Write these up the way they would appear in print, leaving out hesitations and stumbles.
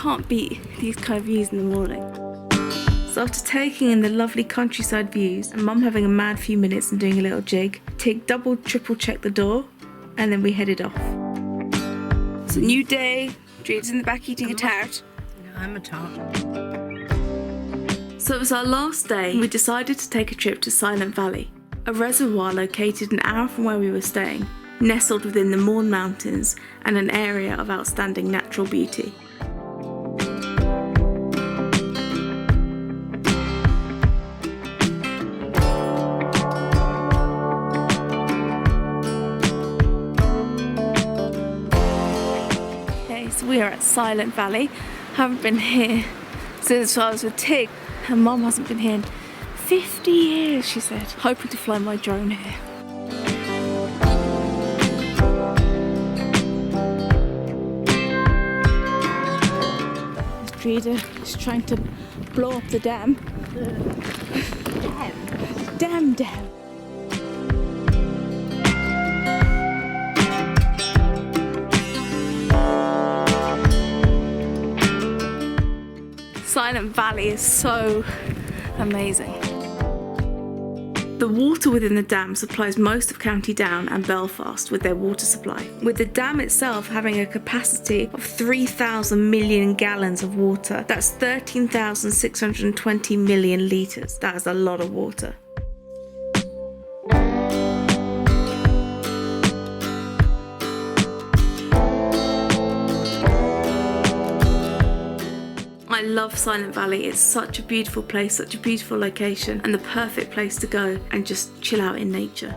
can't beat these kind of views in the morning. So after taking in the lovely countryside views and Mum having a mad few minutes and doing a little jig, Tig double triple checked the door and then we headed off. It's a new day. Dreid's in the back eating a tart. No, I'm a tart. So it was our last day and we decided to take a trip to Silent Valley, a reservoir located an hour from where we were staying, nestled within the Mourne Mountains and an area of outstanding natural beauty. Okay, so we are at Silent Valley. Haven't been here since I was with Tig, and Mum hasn't been here in 50 years, she said. Hoping to fly my drone here. Dreida is trying to blow up the dam. Dam. Silent Valley is so amazing. The water within the dam supplies most of County Down and Belfast with their water supply, with the dam itself having a capacity of 3,000 million gallons of water. That's 13,620 million litres. That is a lot of water. I love Silent Valley. It's such a beautiful place, such a beautiful location, and the perfect place to go and just chill out in nature.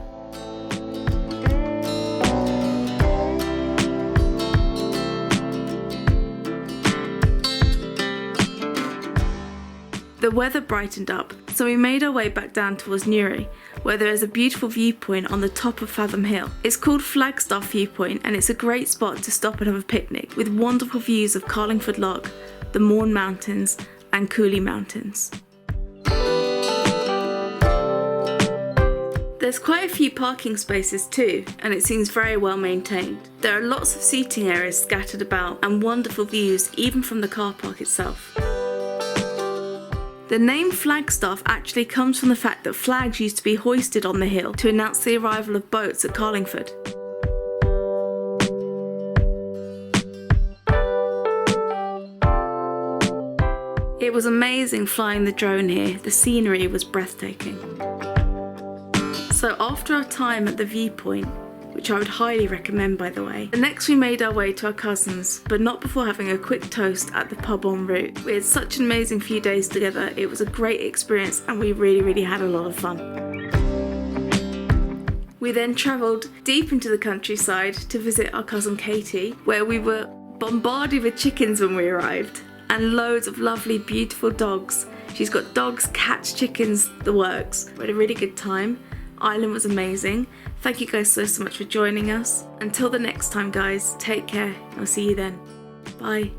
The weather brightened up, so we made our way back down towards Newry, where there is a beautiful viewpoint on the top of Fathom Hill. It's called Flagstaff Viewpoint, and it's a great spot to stop and have a picnic, with wonderful views of Carlingford Loch, the Mourne Mountains and Cooley Mountains. There's quite a few parking spaces too, and it seems very well maintained. There are lots of seating areas scattered about and wonderful views even from the car park itself. The name Flagstaff actually comes from the fact that flags used to be hoisted on the hill to announce the arrival of boats at Carlingford. It was amazing flying the drone here. The scenery was breathtaking. So after our time at the viewpoint, which I would highly recommend by the way, next we made our way to our cousins, but not before having a quick toast at the pub en route. We had such an amazing few days together. It was a great experience and we really had a lot of fun. We then travelled deep into the countryside to visit our cousin Katie, where we were bombarded with chickens when we arrived. And loads of lovely, beautiful dogs. She's got dogs, cats, chickens, the works. We had a really good time. Ireland was amazing. Thank you guys so much for joining us. Until the next time, guys, take care. I'll see you then. Bye.